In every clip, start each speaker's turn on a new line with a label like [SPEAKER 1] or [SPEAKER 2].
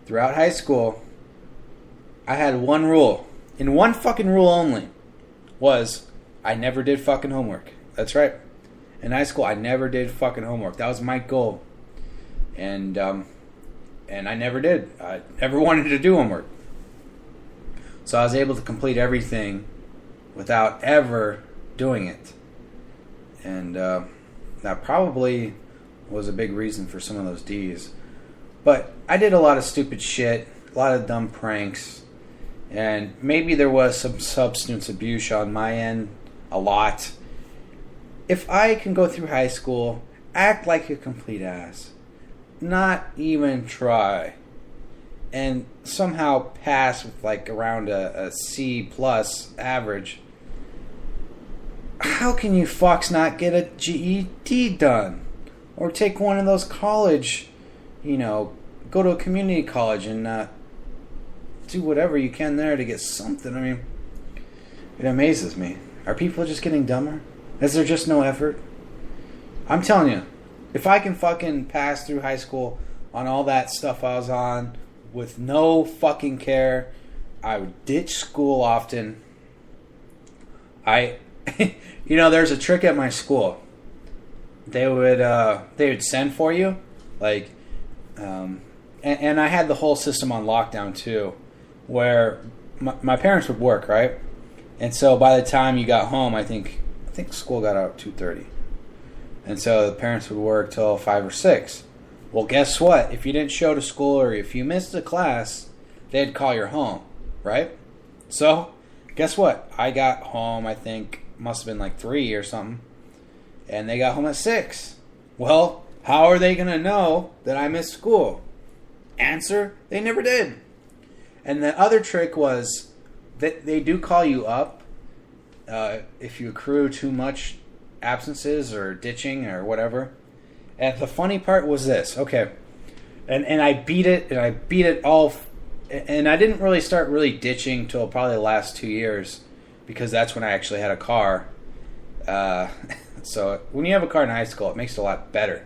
[SPEAKER 1] throughout high school, I had one rule. And one fucking rule only was I never did fucking homework. That's right. In high school, I never did fucking homework. That was my goal. And I never did. I never wanted to do homework. So I was able to complete everything without ever doing it. And that probably was a big reason for some of those D's. But I did a lot of stupid shit, a lot of dumb pranks, and maybe there was some substance abuse on my end, a lot. If I can go through high school, act like a complete ass, not even try, and somehow pass with like around a C plus average, how can you fucks not get a GED done? Or take one of those college, go to a community college and do whatever you can there to get something. I mean, it amazes me. Are people just getting dumber? Is there just no effort? I'm telling you, if I can fucking pass through high school on all that stuff I was on with no fucking care, I would ditch school often. There's a trick at my school. They would send for you, like, and I had the whole system on lockdown too, where my parents would work, right? And so by the time you got home, I think school got out at 2:30, and so the parents would work till 5 or 6. Well, guess what? If you didn't show to school or if you missed a class, they'd call your home, right? So guess what? I got home, I think, must have been like 3 or something. And they got home at 6. Well, how are they going to know that I missed school? Answer, they never did. And the other trick was that they do call you up if you accrue too much absences or ditching or whatever. And the funny part was this. Okay. And I beat it all. And I didn't really start really ditching till probably the last 2 years, because that's when I actually had a car. So when you have a car in high school, it makes it a lot better.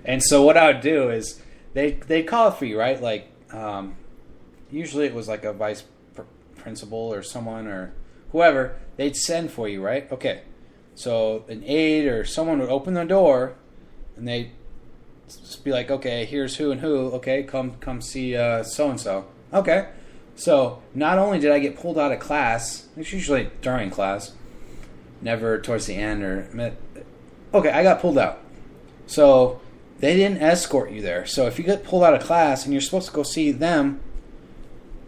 [SPEAKER 1] And so what I would do is they'd call for you, right? Like usually it was like a vice principal or someone or whoever. They'd send for you, right? Okay. So an aide or someone would open the door and they'd just be like, okay, here's who and who. Okay, come see so-and-so. Okay. So not only did I get pulled out of class, it's usually during class, never towards the end okay, I got pulled out. So they didn't escort you there. So if you get pulled out of class and you're supposed to go see them,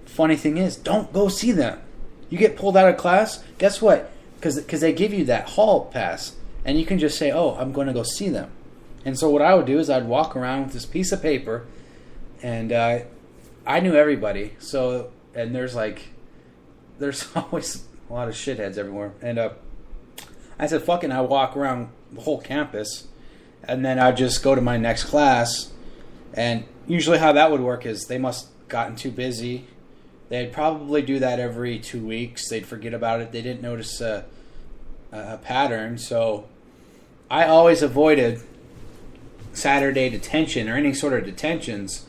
[SPEAKER 1] funny thing is, don't go see them. You get pulled out of class, guess what? Because they give you that hall pass, and you can just say, oh, I'm going to go see them. And so what I would do is I'd walk around with this piece of paper, and I knew everybody. So, and there's always a lot of shitheads everywhere. And I said, fucking, I walk around the whole campus, and then I'd just go to my next class. And usually how that would work is they must gotten too busy. They'd probably do that every 2 weeks. They'd forget about it. They didn't notice a pattern. So I always avoided Saturday detention or any sort of detentions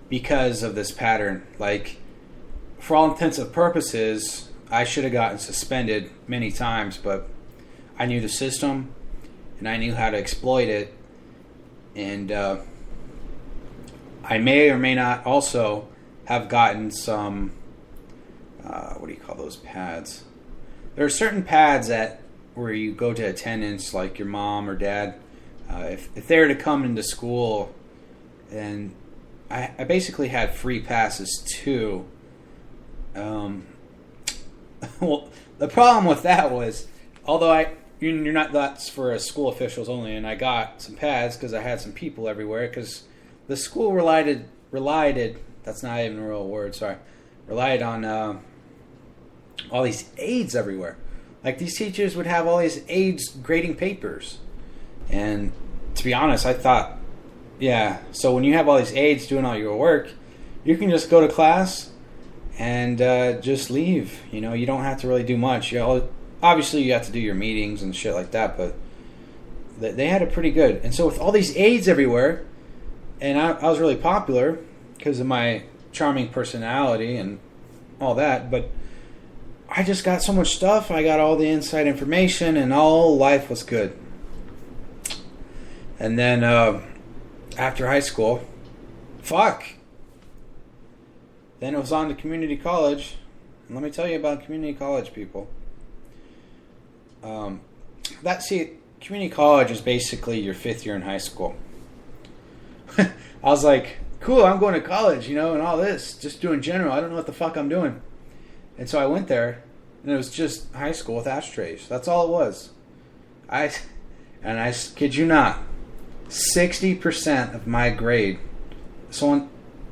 [SPEAKER 1] because of this pattern. Like, for all intents and purposes, I should have gotten suspended many times, but I knew the system and I knew how to exploit it. And I may or may not also have gotten some, what do you call those pads? There are certain pads where you go to attendance, like your mom or dad, if they were to come into school, and I basically had free passes too. Well, the problem with that was, although you're not, that's for school officials only, and I got some pads because I had some people everywhere, because the school relied, that's not even a real word, sorry, relied on all these aides everywhere. Like, these teachers would have all these aides grading papers. And to be honest, I thought, yeah, so when you have all these aides doing all your work, you can just go to class and just leave. You know, you don't have to really do much. Obviously, you have to do your meetings and shit like that, but they had it pretty good. And so with all these aides everywhere, and I was really popular because of my charming personality and all that, but I just got so much stuff. I got all the inside information, and all life was good. And then after high school, then it was on to community college. And let me tell you about community college, people. Community college is basically your 5th year in high school. I was like, cool, I'm going to college, and all this, just doing general. I don't know what the fuck I'm doing. And so I went there, and it was just high school with ashtrays. That's all it was. I kid you not, 60% of my grade, someone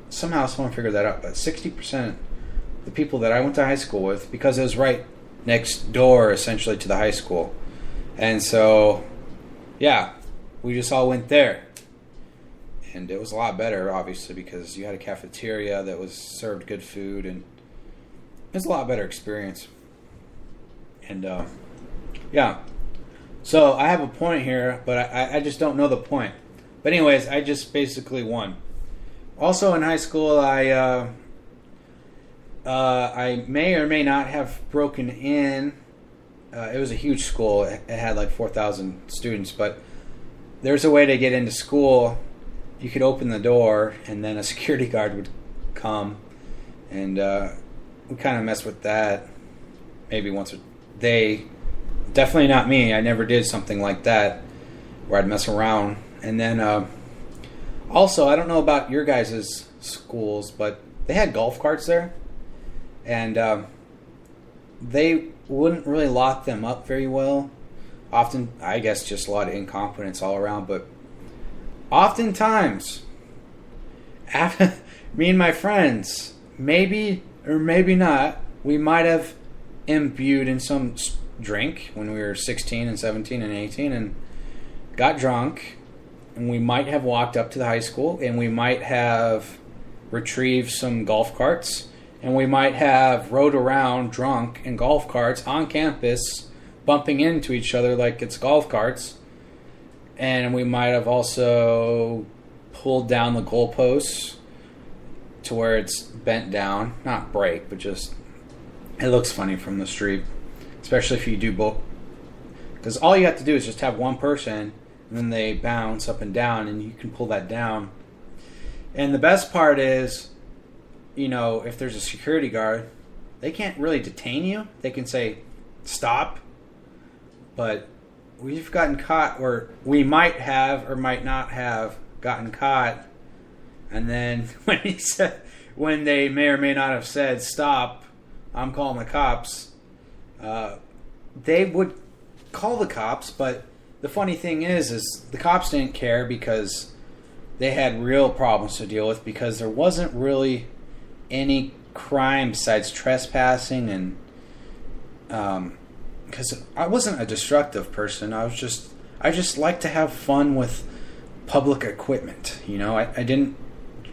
[SPEAKER 1] figured that out, but 60% of the people that I went to high school with, because it was right next door, essentially, to the high school. And so, yeah, we just all went there. And it was a lot better, obviously, because you had a cafeteria that served good food, and it was a lot better experience. And, yeah. So, I have a point here, but I just don't know the point. But anyways, I just basically won. Also, in high school, I may or may not have broken in. It was a huge school. It had like 4,000 students, but there's a way to get into school. You could open the door, and then a security guard would come, and we kind of messed with that maybe once or definitely not me. I never did something like that where I'd mess around. And then also, I don't know about your guys' schools, but they had golf carts there, and they wouldn't really lock them up very well. Often, I guess, just a lot of incompetence all around, but oftentimes, me and my friends, maybe or maybe not, we might have imbued in some drink when we were 16 and 17 and 18 and got drunk, and we might have walked up to the high school, and we might have retrieved some golf carts, and we might have rode around drunk in golf carts on campus, bumping into each other like it's golf carts. And we might have also pulled down the goalposts to where it's bent down. Not break, but just, it looks funny from the street. Especially if you do both. Because all you have to do is just have one person, and then they bounce up and down, and you can pull that down. And the best part is, if there's a security guard, they can't really detain you. They can say, stop. But we've gotten caught, or we might have or might not have gotten caught. And then when they may or may not have said, stop, I'm calling the cops, they would call the cops. But the funny thing is the cops didn't care because they had real problems to deal with, because there wasn't really any crime besides trespassing, and because I wasn't a destructive person. I just like to have fun with public equipment. I didn't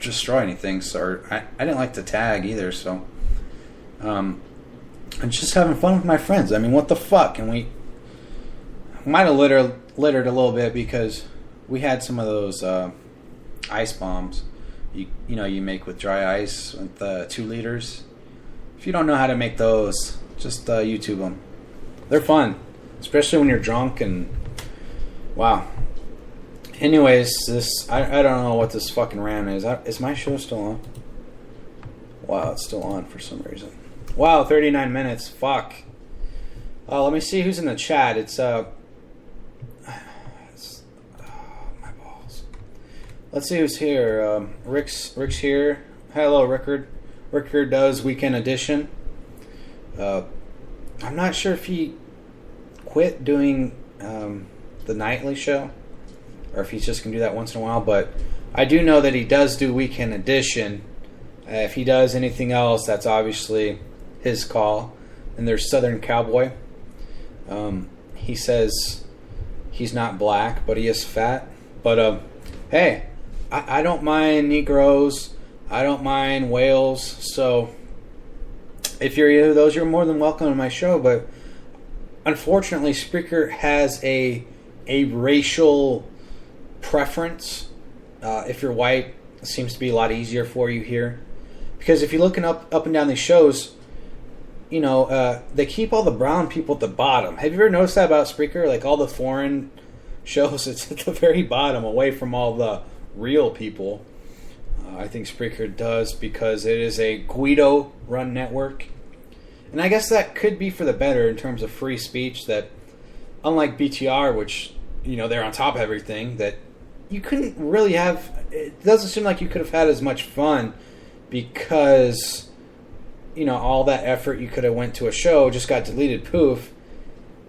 [SPEAKER 1] destroy anything, so I didn't like to tag either. So I'm just having fun with my friends. I mean, what the fuck? And we might have littered a little bit because we had some of those ice bombs. You make with dry ice with 2 liters. If you don't know how to make those, just YouTube them. They're fun, especially when you're drunk. And wow. Anyways, I don't know what this fucking rant is. Is my show still on? Wow, it's still on for some reason. Wow, 39 minutes. Fuck. Let me see who's in the chat. It's my balls. Let's see who's here. Rick's here. Hello, Rickard. Rickard does Weekend Edition. I'm not sure if he quit doing the nightly show, or if he's just going to do that once in a while, but I do know that he does do Weekend Edition. If he does anything else, that's obviously his call. And there's Southern Cowboy. He says he's not black, but he is fat. But hey, I don't mind Negroes. I don't mind whales. So if you're either of those, you're more than welcome to my show. But unfortunately, Spreaker has a racial preference. If you're white, it seems to be a lot easier for you here, Because if you're looking up and down these shows, they keep all the brown people at the bottom. Have you ever noticed that about Spreaker? Like all the foreign shows, it's at the very bottom, away from all the real people. I think Spreaker does because it is a Guido-run network. And I guess that could be for the better in terms of free speech, that unlike BTR, which, they're on top of everything, that you couldn't really have... It doesn't seem like you could have had as much fun because, all that effort you could have went to a show just got deleted, poof.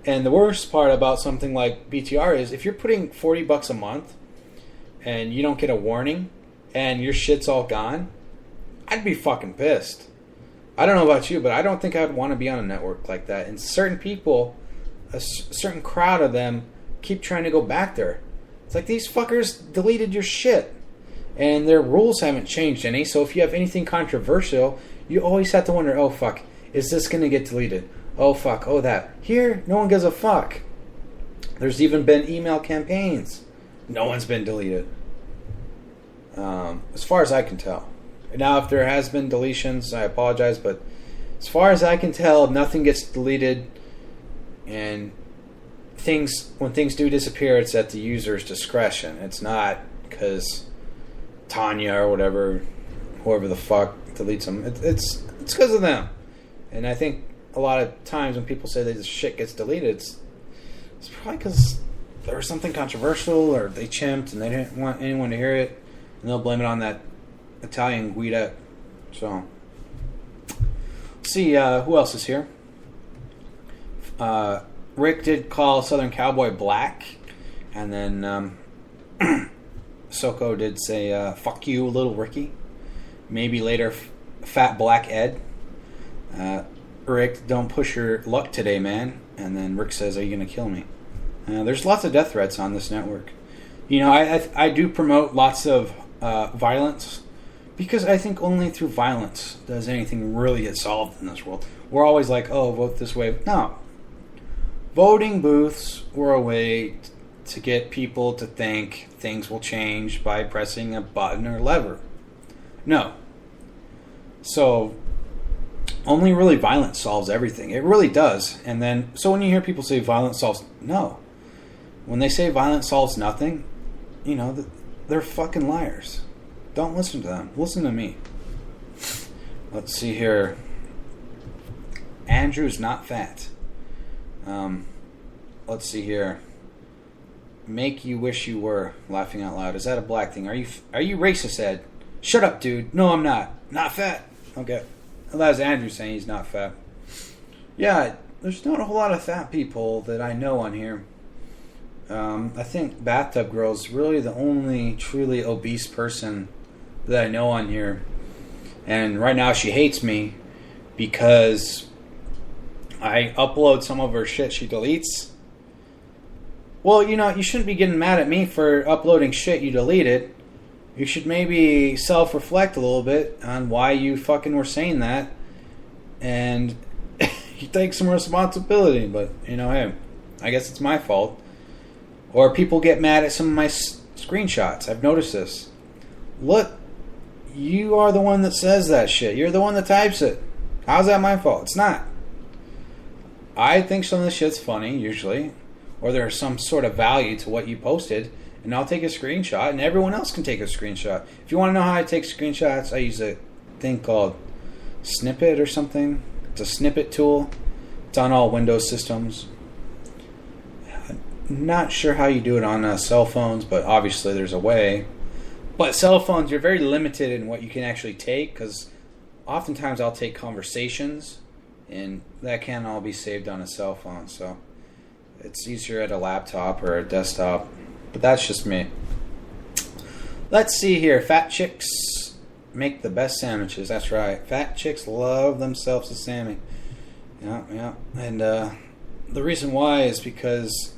[SPEAKER 1] And the worst part about something like BTR is if you're putting $40 a month and you don't get a warning and your shit's all gone, I'd be fucking pissed. I don't know about you, but I don't think I'd want to be on a network like that. And certain people, a certain crowd of them, keep trying to go back there. It's like these fuckers deleted your shit. And their rules haven't changed any, so if you have anything controversial, you always have to wonder, oh fuck, is this going to get deleted? Oh fuck, oh that. Here, no one gives a fuck. There's even been email campaigns. No one's been deleted. As far as I can tell. Now, if there has been deletions, I apologize, but as far as I can tell, nothing gets deleted. And when things do disappear, it's at the user's discretion. It's not because Tanya or whoever the fuck deletes them. It's because of them. And I think a lot of times when people say that this shit gets deleted, it's probably because there was something controversial or they chimped and they didn't want anyone to hear it, and they'll blame it on that Italian Guida. So, let's see who else is here. Rick did call Southern Cowboy black, and then Soko did say fuck you, little Ricky. Maybe later fat black Ed. Rick, don't push your luck today, man. And then Rick says, are you going to kill me? There's lots of death threats on this network. I do promote lots of violence because I think only through violence does anything really get solved in this world. We're always like, oh, vote this way. No. Voting booths were a way to get people to think things will change by pressing a button or lever. No. So only really violence solves everything. It really does. And then, so when you hear people say violence solves, no. When they say violence solves nothing, they're fucking liars. Don't listen to them. Listen to me. Let's see here. Andrew's not fat. Let's see here. Make you wish you were, laughing out loud. Is that a black thing? Are you racist, Ed? Shut up, dude. No, I'm not. Not fat. Okay. Well, that was Andrew saying he's not fat. Yeah, there's not a whole lot of fat people that I know on here. I think Bathtub Girl's really the only truly obese person that I know on here. And right now she hates me because I upload some of her shit she deletes. Well, you shouldn't be getting mad at me for uploading shit you deleted. You should maybe self-reflect a little bit on why you fucking were saying that. And you take some responsibility. But, hey, I guess it's my fault. Or people get mad at some of my screenshots. I've noticed this. Look, you are the one that says that shit. You're the one that types it. How's that my fault? It's not. I think some of the shit's funny, usually. Or there's some sort of value to what you posted. And I'll take a screenshot, and everyone else can take a screenshot. If you want to know how I take screenshots, I use a thing called Snippet or something. It's a snippet tool. It's on all Windows systems. I'm not sure how you do it on cell phones, but obviously there's a way. But cell phones, you're very limited in what you can actually take, because oftentimes I'll take conversations, and that can't all be saved on a cell phone. So it's easier at a laptop or a desktop. But that's just me. Let's see here. Fat chicks make the best sandwiches. That's right. Fat chicks love themselves a Sammy. Yeah. And the reason why is because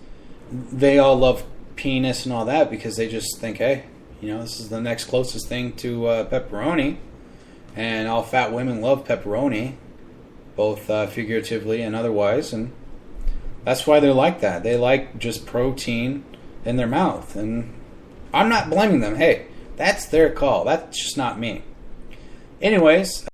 [SPEAKER 1] they all love penis and all that, because they just think, hey, this is the next closest thing to pepperoni. And all fat women love pepperoni, both figuratively and otherwise. And that's why they're like that. They like just protein in their mouth, and I'm not blaming them. Hey, that's their call. That's just not me. Anyways,